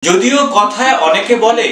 যদিও কথায় অনেকে বলে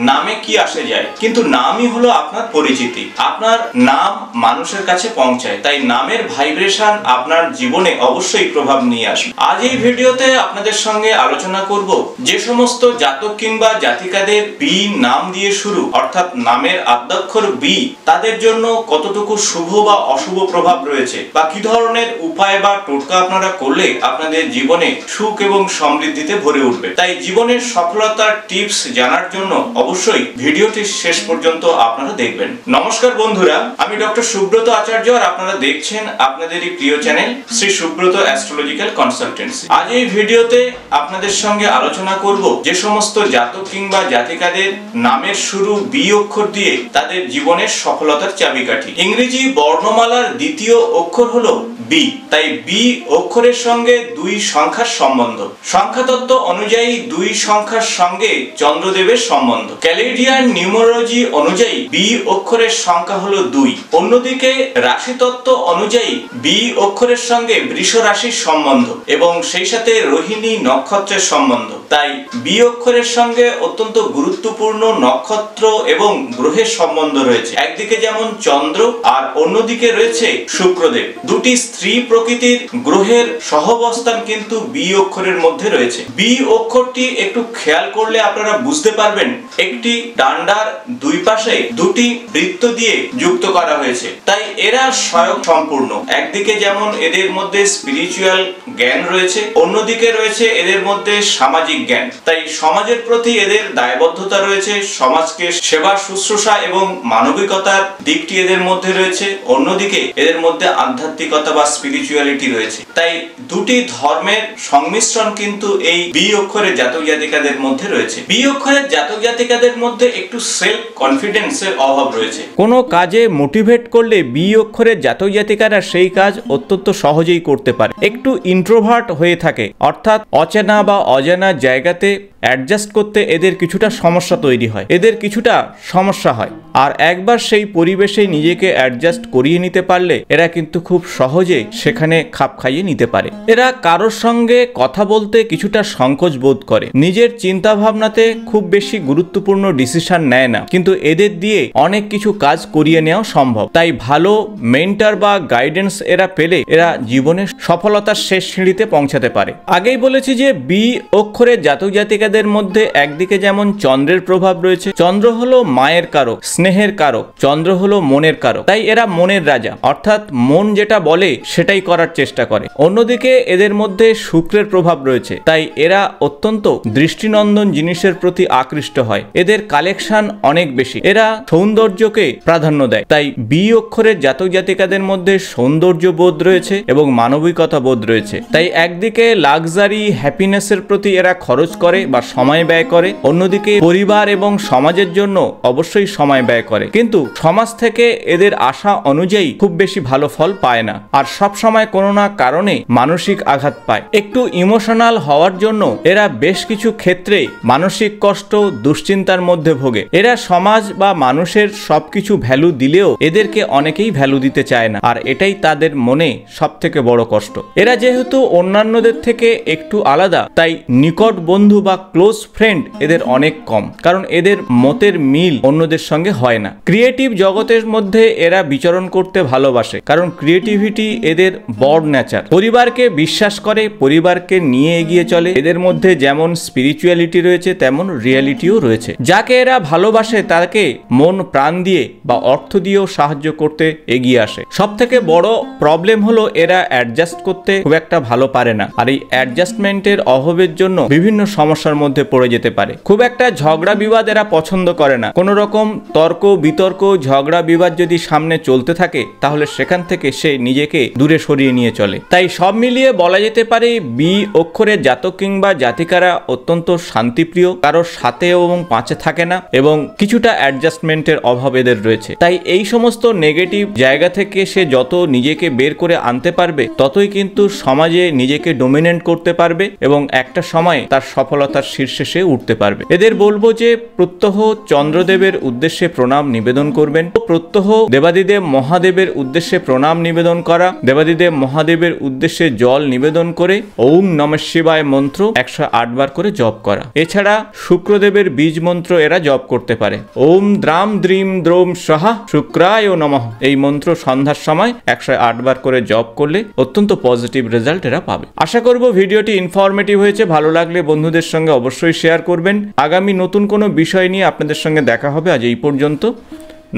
নামে কি আসে যায়, কিন্তু নামই হলো আপনার পরিচিতি। আপনার নাম মানুষের কাছে পৌঁছায়, তাই নামের ভাইব্রেশন আপনার জীবনে অবশ্যই প্রভাব নিয়ে আসবে। আজ এই ভিডিওতে আপনাদের সঙ্গে আলোচনা করব যে সমস্ত জাতক কিংবা জাতিকাদের বি নাম দিয়ে শুরু, অর্থাৎ নামের আদ্যাক্ষর বি, তাদের জন্য কতটুকু শুভ বা অশুভ প্রভাব রয়েছে, বা কি ধরনের উপায় বা টোটকা আপনারা করলে আপনাদের জীবনে সুখ এবং সমৃদ্ধিতে ভরে উঠবে। তাই জীবনের সফলতার টিপস জানার জন্য অবশ্যই ভিডিওটি শেষ পর্যন্ত আপনারা দেখবেন। নমস্কার বন্ধুরা, আমি ডক্টর সুব্রত আচার্য, আর আপনারা দেখছেন আপনাদেরই প্রিয় channel Shri Subrata astrological consultancy. আজ এই ভিডিওতে আপনাদের সঙ্গে আলোচনা করব যে সমস্ত জাতক কিংবা জাতিকাদের নামের শুরু বি অক্ষর দিয়ে তাদের জীবনের সফলতার চাবিকাঠি। ইংরেজি বর্ণমালার দ্বিতীয় অক্ষর হলো বি, তাই বি অক্ষরের সঙ্গে দুই সংখ্যার সম্বন্ধ। সংখ্যাতত্ত্ব অনুযায়ী দুই সংখ্যার সঙ্গে চন্দ্রদেবের সম্বন্ধ। ক্যালেডিয়ান নিউমারোলজি অনুযায়ী বি অক্ষরের সংখ্যা হলো 2। অন্যদিকে রাশিতত্ত্ব অনুযায়ী বি অক্ষরের সঙ্গে বৃষ রাশির সম্বন্ধ এবং সেই সাথে রোহিণী নক্ষত্রের সম্বন্ধ। তাই বি অক্ষরের সঙ্গে অত্যন্ত গুরুত্বপূর্ণ নক্ষত্র এবং গ্রহের সম্বন্ধ রয়েছে। একদিকে যেমন চন্দ্র, আর অন্যদিকে রয়েছে শুক্রদেব। দুটি স্ত্রী প্রকৃতির গ্রহের সহবস্থান কিন্তু বি অক্ষরের মধ্যে রয়েছে। বি অক্ষরটি একটু খেয়াল করলে আপনারা বুঝতে পারবেন, একটি ডান্ডার দুই পাশে দুটি বৃত্ত দিয়ে যুক্ত করা হয়েছে। তাই এরা স্বয়ং সম্পূর্ণ। একদিকে যেমন এদের মধ্যে স্পিরিচুয়াল জ্ঞান রয়েছে, অন্যদিকে রয়েছে এদের মধ্যে সামাজিক জ্ঞান। তাই সমাজের প্রতি এদের দায়বদ্ধতা রয়েছে, সমাজকে সেবা শুশ্রূষা এবং মানবিকতার দিকটি এদের মধ্যে রয়েছে, অন্যদিকে এদের মধ্যে আধ্যাত্মিকতা বা স্পিরিচুয়ালিটি রয়েছে। তাই দুটি ধর্মের সংমিশ্রণ কিন্তু এই বি অক্ষরের জাতক জাতিকাদের মধ্যে রয়েছে। বি অক্ষরের জাতক জাতিকাদের মধ্যে একটু সেলফ কনফিডেন্সের অভাব রয়েছে। কোনো কাজে মোটিভেট করলে বি অক্ষরের জাতক জাতিকারা সেই কাজ অত্যন্ত সহজেই করতে পারে। একটু ইন্ট্রোভার্ট হয়ে থাকে, অর্থাৎ অচেনা বা অজানা জায়গাতে অ্যাডজাস্ট করতে এদের কিছুটা সমস্যা তৈরি হয়, এদের কিছুটা সমস্যা হয়। আর একবার সেই পরিবেশে নিজেকে অ্যাডজাস্ট করিয়ে নিতে পারলে এরা কিন্তু খুব সহজে সেখানে খাপ খাইয়ে নিতে পারে। এরা কারোর সঙ্গে কথা বলতে কিছুটা সংকোচ বোধ করে, নিজের চিন্তা ভাবনাতে খুব বেশি গুরুত্বপূর্ণ ডিসিশন নেয় না, কিন্তু এদের দিয়ে অনেক কিছু কাজ করিয়ে নেওয়া সম্ভব। তাই ভালো মেন্টর বা গাইডেন্স এরা পেলে এরা জীবনের সফলতার শেষ সিঁড়িতে পৌঁছাতে পারে। আগেই বলেছি যে বি অক্ষরের জাতক জাতিকাদের মধ্যে একদিকে যেমন চন্দ্রের প্রভাব রয়েছে। চন্দ্র হলো মায়ের কারক, স্নেহের কারক, চন্দ্র হলো মনের কারক। তাই এরা মনের রাজা, অর্থাৎ মন যেটা বলে সেটাই করার চেষ্টা করে। অন্যদিকে এদের মধ্যে শুক্রের প্রভাব রয়েছে, তাই এরা অত্যন্ত দৃষ্টিনন্দন জিনিসের প্রতি আকৃষ্ট হয়। এদের কালেকশন অনেক বেশি, এরা সৌন্দর্যকে প্রাধান্য দেয়। তাই বি অক্ষরের জাতক জাতিকাদের মধ্যে সৌন্দর্য বোধ রয়েছে এবং মানবিকতা বোধ রয়েছে। তাই একদিকে লাক্সারি হ্যাপিনেসের প্রতি এরা খরচ করে বা সময় ব্যয় করে, অন্যদিকে পরিবার এবং সমাজের জন্য অবশ্যই সময় ব্যয় করে, কিন্তু সমাজ থেকে এদের আশা অনুযায়ী খুব বেশি ভালো ফল পায় না, আর সব সময় কোনো না কারণে মানসিক আঘাত পায়। একটু ইমোশনাল হওয়ার জন্য এরা বেশ কিছু ক্ষেত্রে মানসিক কষ্ট, দুশ্চিন্তার মধ্যে ভোগে। এরা সমাজ বা মানুষের সবকিছু ভ্যালু দিলেও এদেরকে অনেকেই ভ্যালু দিতে চায় না, আর এটাই তাদের মনে সব থেকে বড় কষ্ট। এরা যেহেতু অন্যান্যদের থেকে একটু আলাদা, তাই নিকট বন্ধু বা ক্লোজ ফ্রেন্ড এদের অনেক কম, কারণ এদের মতের মিল অন্যদের সঙ্গে হয় না। ক্রিয়েটিভ জগতের মধ্যে এরা বিচরণ করতে ভালোবাসে, কারণ ক্রিয়েটিভিটি এদের বড় নেচার। পরিবারকে বিশ্বাস করে, পরিবারকে নিয়ে এগিয়ে চলে। এদের মধ্যে যেমন স্পিরিচুয়ালিটি রয়েছে তেমন রিয়ালিটিও রয়েছে। যাকে এরা ভালোবাসে তাকে মন প্রাণ দিয়ে বা অর্থ দিয়েও সাহায্য করতে এগিয়ে আসে। সব থেকে বড় প্রবলেম হলো এরা অ্যাডজাস্ট করতে খুব একটা ভালো পারে না, আর এই অ্যাডজাস্টমেন্টের অভাবের জন্য বিভিন্ন সমস্যার মধ্যে পড়ে যেতে পারে। খুব একটা ঝগড়া বিবাদ এরা পছন্দ করে না। কোন রকম তর্ক বিতর্ক, ঝগড়া বিবাদ যদি সামনে চলতে থাকে তাহলে সেখান থেকে সে নিজেকে দূরে সরিয়ে নিয়ে চলে। তাই সব মিলিয়ে বলা যেতে পারে বি অক্ষরের জাতক কিংবা জাতিকারা অত্যন্ত শান্তিপ্রিয়, কারোর সাথে এবং পাঁচে থাকে না, এবং কিছুটা অ্যাডজাস্টমেন্টের অভাব এদের রয়েছে। তাই এই সমস্ত নেগেটিভ জায়গা থেকে সে যত নিজেকে বের করে আনতে পারবে ততই কিন্তু সমাজে নিজেকে ডমিনেন্ট করতে পারবে, এবং একটা সময় তার সফলতার শীর্ষে সে উঠতে পারবে। এদের বলবো যে প্রত্যহ চন্দ্রদেবের উদ্দেশ্যে প্রণাম নিবেদন করবেন। প্রত্যহ দেবাদিদেব মহাদেবের উদ্দেশ্যে প্রণাম নিবেদন করা, দেবাদিদেব মহাদেবের উদ্দেশ্যে জল নিবেদন করে ওম নমঃ শিবায় মন্ত্র 108 বার করে জপ করা। এছাড়া শুক্রদেবের বীজ মন্ত্র এরা জপ করতে পারে। ওম দ্রাম দ্রিম দ্রোম স্বাহা শুক্রায় নমঃ এই মন্ত্র সন্ধ্যার সময় 108 বার করে জপ করলে অত্যন্ত পজিটিভ রেজাল্ট এরা পাবে। আশা করব ভিডিওটি ইনফরমেটিভ হয়েছে। ভালো লাগলে বন্ধুদের সঙ্গে অবশ্যই শেয়ার করবেন। আগামী নতুন কোনো বিষয় নিয়ে আপনাদের সঙ্গে দেখা হবে। আজ এই পর্যন্ত,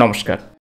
নমস্কার।